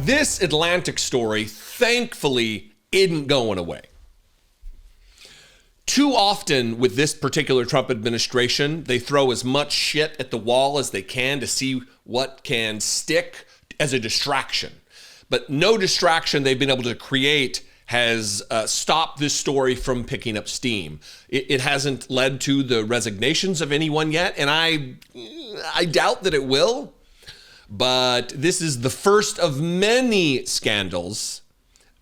This Atlantic story, thankfully, isn't going away. Too often with this particular Trump administration, they throw as much shit at the wall as they can to see what can stick as a distraction. But no distraction they've been able to create has stopped this story from picking up steam. It hasn't led to the resignations of anyone yet, and I doubt that it will. But this is the first of many scandals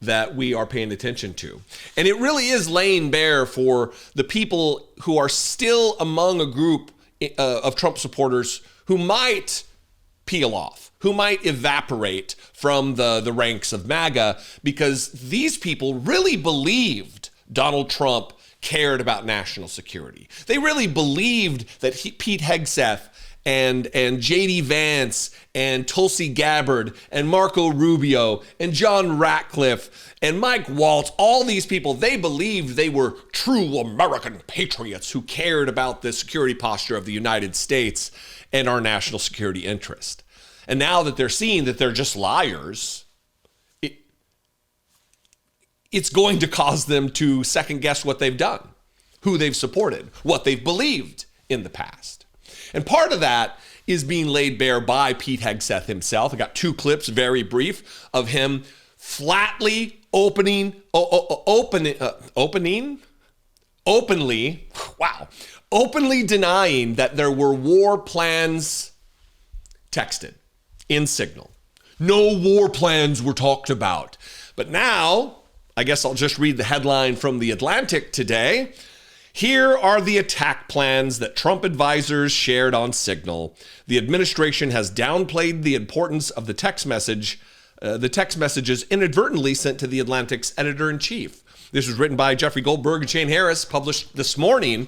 that we are paying attention to. And it really is laying bare for the people who are still among a group of Trump supporters who might peel off, who might evaporate from the ranks of MAGA, because these people really believed Donald Trump cared about national security. They really believed that Pete Hegseth and J.D. Vance and Tulsi Gabbard and Marco Rubio and John Ratcliffe and Mike Waltz, all these people, they believed they were true American patriots who cared about the security posture of the United States and our national security interest. And now that they're seeing that they're just liars, it's going to cause them to second guess what they've done, who they've supported, what they've believed in the past. And part of that is being laid bare by Pete Hegseth himself. I got two clips, very brief, of him flatly openly denying that there were war plans texted in Signal. No war plans were talked about. But now, I guess I'll just read the headline from The Atlantic today. Here are the attack plans that Trump advisors shared on Signal. The administration has downplayed the importance of the text messages inadvertently sent to The Atlantic's editor-in-chief. This was written by Jeffrey Goldberg and Shane Harris, published this morning.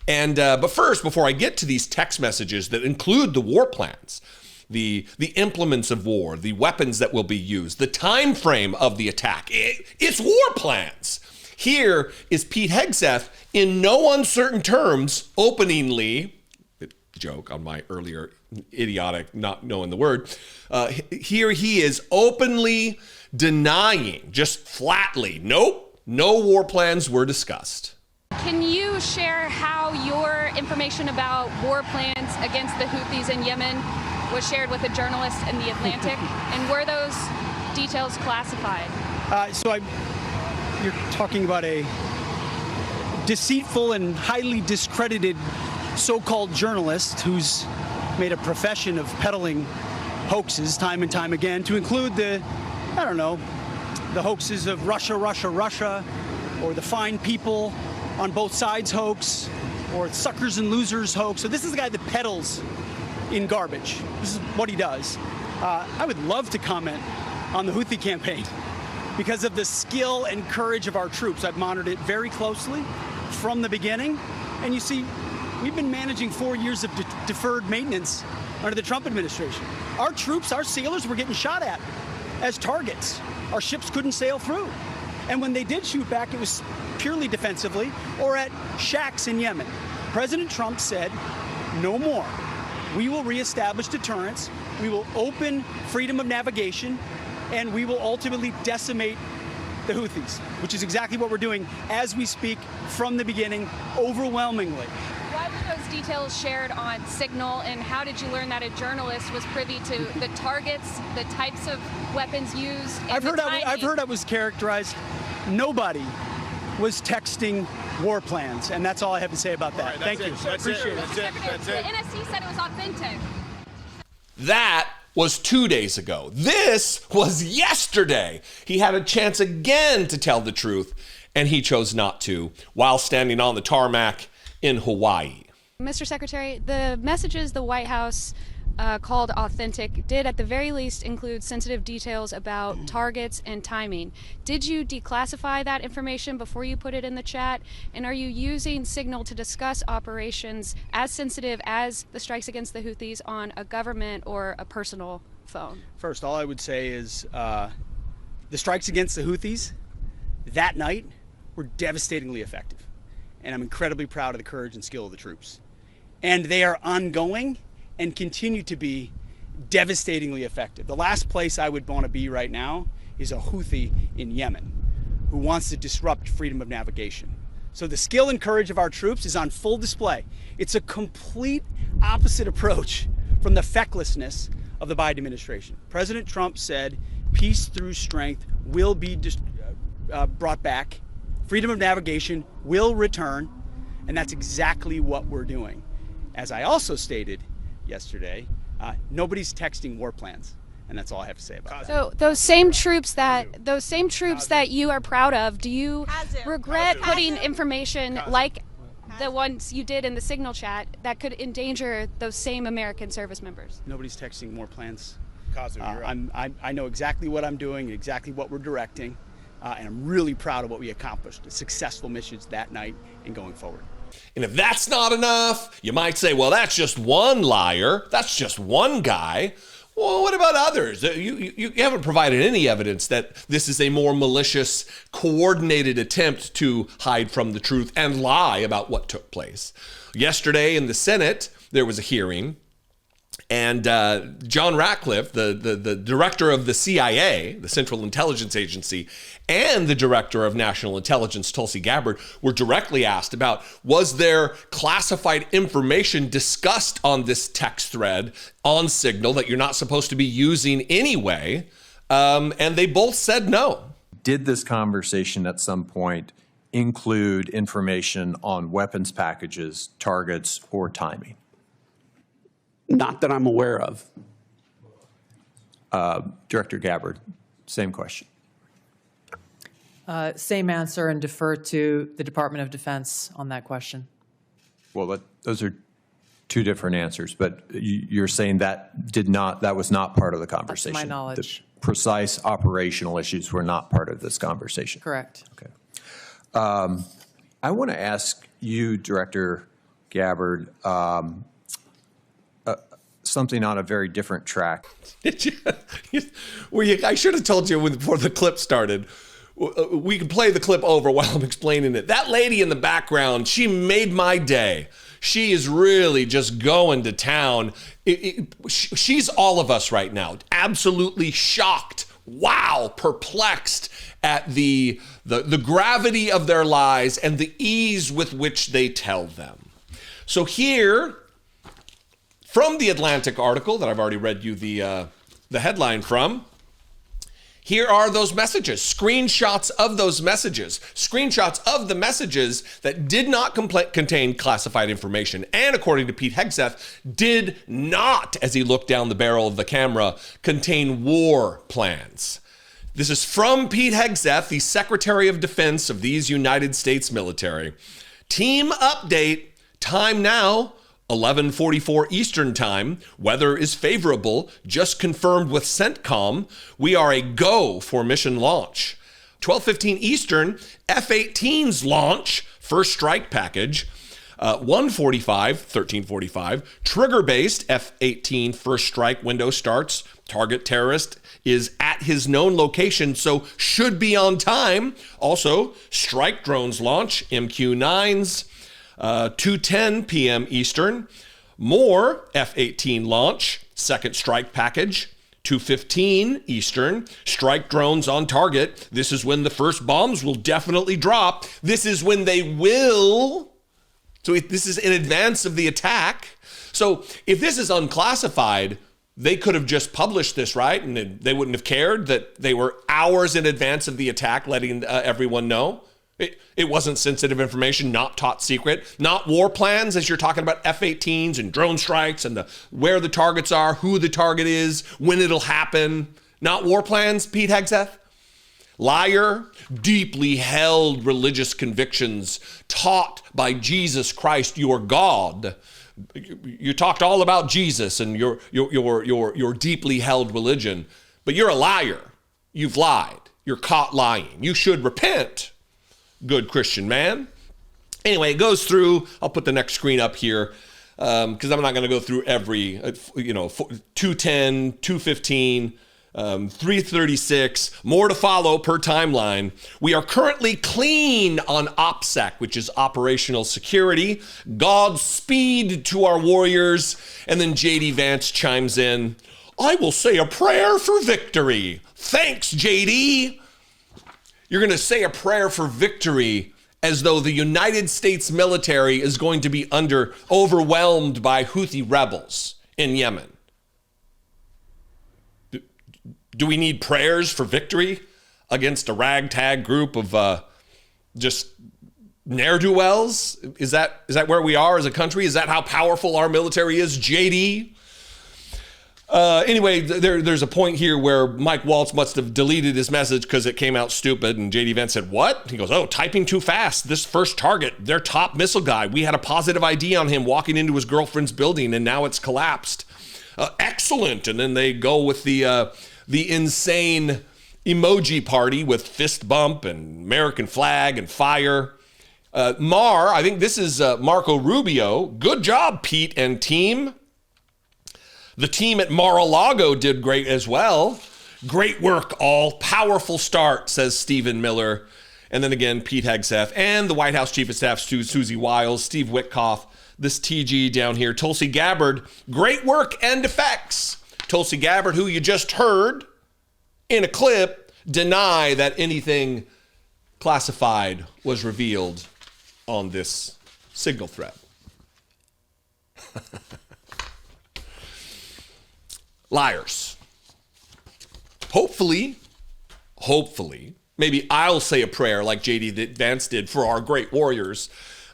And but first, before I get to these text messages that include the war plans, the implements of war, the weapons that will be used, the time frame of the attack, it's war plans. Here is Pete Hegseth in no uncertain terms, openingly, joke on my earlier idiotic not knowing the word, here he is openly denying, just flatly, nope, no war plans were discussed. Can you share how your information about war plans against the Houthis in Yemen was shared with a journalist in The Atlantic? And were those details classified? You're talking about a deceitful and highly discredited so-called journalist who's made a profession of peddling hoaxes time and time again, to include the hoaxes of Russia, or the fine people on both sides hoax, or suckers and losers hoax. So this is the guy that peddles in garbage. This is what he does. I would love to comment on the Houthi campaign because of the skill and courage of our troops. I've monitored it very closely from the beginning. And you see, we've been managing 4 years of deferred maintenance under the Trump administration. Our troops, our sailors were getting shot at as targets. Our ships couldn't sail through. And when they did shoot back, it was purely defensively or at shacks in Yemen. President Trump said, no more. We will reestablish deterrence. We will open freedom of navigation, and we will ultimately decimate the Houthis, which is exactly what we're doing as we speak from the beginning, overwhelmingly. Why were those details shared on Signal, and how did you learn that a journalist was privy to the targets, the types of weapons used, and I've heard I was characterized. Nobody was texting war plans, and that's all I have to say about that. Right, Thank you. Appreciate it. That's it. The NSC said it was authentic. That was 2 days ago. This was yesterday. He had a chance again to tell the truth, and he chose not to while standing on the tarmac in Hawaii. Mr. Secretary, the messages the White House called authentic did at the very least include sensitive details about targets and timing. Did you declassify that information before you put it in the chat? And are you using Signal to discuss operations as sensitive as the strikes against the Houthis on a government or a personal phone? First, all I would say is the strikes against the Houthis that night were devastatingly effective. And I'm incredibly proud of the courage and skill of the troops. And they are ongoing and continue to be devastatingly effective. The last place I would want to be right now is a Houthi in Yemen who wants to disrupt freedom of navigation. So the skill and courage of our troops is on full display. It's a complete opposite approach from the fecklessness of the Biden administration. President Trump said peace through strength will be brought back. Freedom of navigation will return. And that's exactly what we're doing. As I also stated yesterday, nobody's texting war plans. And that's all I have to say about that. So those same troops that you are proud of, do you regret putting information like the ones you did in the Signal chat that could endanger those same American service members? Nobody's texting war plans. I know exactly what I'm doing, exactly what we're directing, and I'm really proud of what we accomplished. The successful missions that night and going forward. And if that's not enough, you might say, well, that's just one liar. That's just one guy. Well, what about others? You haven't provided any evidence that this is a more malicious, coordinated attempt to hide from the truth and lie about what took place. Yesterday in the Senate, there was a hearing, and John Ratcliffe, the director of the CIA, the Central Intelligence Agency, and the director of National Intelligence, Tulsi Gabbard, were directly asked about, was there classified information discussed on this text thread on Signal that you're not supposed to be using anyway? And they both said no. Did this conversation at some point include information on weapons packages, targets, or timing? Not that I'm aware of. Director Gabbard, same question. Same answer, and defer to the Department of Defense on that question. Well, those are two different answers, but you're saying that was not part of the conversation. That's my knowledge. The precise operational issues were not part of this conversation. Correct. Okay. I want to ask you, Director Gabbard, something on a very different track. I should have told you before the clip started. We can play the clip over while I'm explaining it. That lady in the background, she made my day. She is really just going to town. She's all of us right now, absolutely shocked, wow, perplexed at the gravity of their lies and the ease with which they tell them. So here, from the Atlantic article that I've already read you the headline from, here are those messages, screenshots of those messages, screenshots of the messages that did not contain classified information, and according to Pete Hegseth, did not, as he looked down the barrel of the camera, contain war plans. This is from Pete Hegseth, the Secretary of Defense of these United States military. Team update, time now, 11:44 Eastern Time. Weather is favorable, just confirmed with CENTCOM. We are a go for mission launch. 12:15 Eastern, F-18s launch, first strike package. 13:45, trigger-based F-18 first strike window starts. Target terrorist is at his known location, so should be on time. Also, strike drones launch, MQ-9s. 2:10 p.m. Eastern, more F-18 launch, second strike package. 2:15 Eastern, strike drones on target. This is when the first bombs will definitely drop. This is when they will. So this is in advance of the attack. So if this is unclassified, they could have just published this, right? And they wouldn't have cared that they were hours in advance of the attack, letting everyone know. It wasn't sensitive information, not top secret, not war plans as you're talking about F-18s and drone strikes and where the targets are, who the target is, when it'll happen. Not war plans, Pete Hegseth? Liar, deeply held religious convictions taught by Jesus Christ, your God. You talked all about Jesus and your deeply held religion, but you're a liar. You've lied. You're caught lying. You should repent. Good Christian man. Anyway, it goes through, I'll put the next screen up here because I'm not going to go through every, 210, 215, 336, more to follow per timeline. We are currently clean on OPSEC, which is operational security. Godspeed to our warriors. And then JD Vance chimes in. I will say a prayer for victory. Thanks, JD. You're going to say a prayer for victory as though the United States military is going to be overwhelmed by Houthi rebels in Yemen. Do we need prayers for victory against a ragtag group of just ne'er-do-wells? Is that where we are as a country? Is that how powerful our military is, JD? Anyway, there's a point here where Mike Waltz must have deleted his message because it came out stupid, and JD Vance said, what? He goes, oh, typing too fast. This first target, their top missile guy. We had a positive ID on him walking into his girlfriend's building, and now it's collapsed. Excellent. And then they go with the insane emoji party with fist bump and American flag and fire. I think this is Marco Rubio. Good job, Pete and team. The team at Mar-a-Lago did great as well. Great work, all. Powerful start, says Stephen Miller. And then again, Pete Hegseth and the White House Chief of Staff, Susie Wiles, Steve Witkoff, this TG down here, Tulsi Gabbard. Great work and effects. Tulsi Gabbard, who you just heard in a clip, deny that anything classified was revealed on this signal thread. Liars. Hopefully, maybe I'll say a prayer like JD Vance did for our great warriors.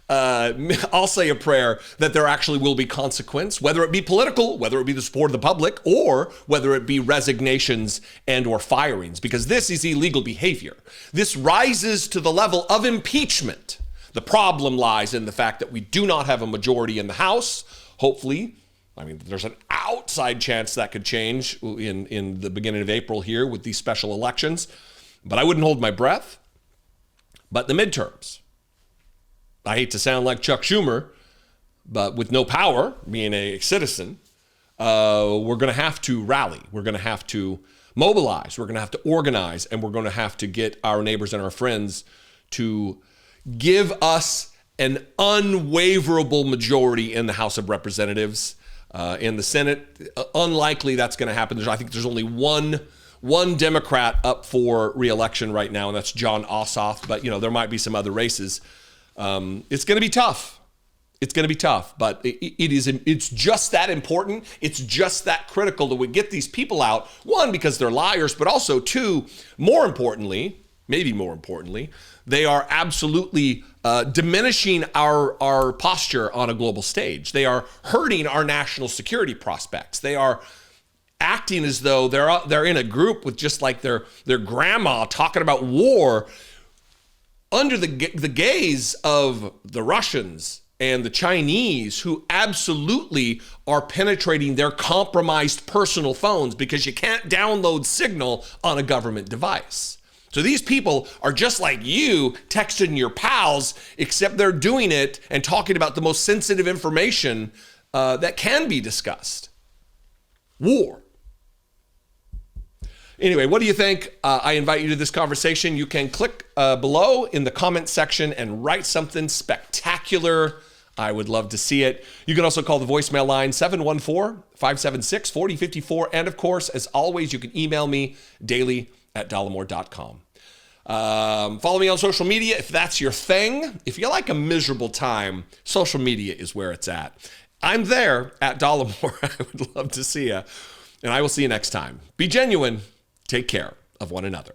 I'll say a prayer that there actually will be consequence, whether it be political, whether it be the support of the public, or whether it be resignations and or firings, because this is illegal behavior. This rises to the level of impeachment. The problem lies in the fact that we do not have a majority in the House. Hopefully, there's an outside chance that could change in the beginning of April here with these special elections, but I wouldn't hold my breath. But the midterms, I hate to sound like Chuck Schumer, but with no power, being a citizen, we're going to have to rally. We're going to have to mobilize. We're going to have to organize, and we're going to have to get our neighbors and our friends to give us an unwaverable majority in the House of Representatives. In the Senate, unlikely that's going to happen. I think there's only one Democrat up for re-election right now, and that's John Ossoff. But there might be some other races. It's going to be tough. It's going to be tough, but it's just that important. It's just that critical that we get these people out. One, because they're liars, but also two, more importantly, maybe more importantly, they are absolutely diminishing our posture on a global stage. They are hurting our national security prospects. They are acting as though they're in a group with just like their grandma talking about war under the gaze of the Russians and the Chinese, who absolutely are penetrating their compromised personal phones because you can't download Signal on a government device. So these people are just like you texting your pals, except they're doing it and talking about the most sensitive information that can be discussed. War. Anyway, what do you think? I invite you to this conversation. You can click below in the comment section and write something spectacular. I would love to see it. You can also call the voicemail line 714-576-4054. And of course, as always, you can email me daily@dollemore.com. Follow me on social media if that's your thing. If you like a miserable time, social media is where it's at. I'm there at Dollemore. I would love to see you. And I will see you next time. Be genuine. Take care of one another.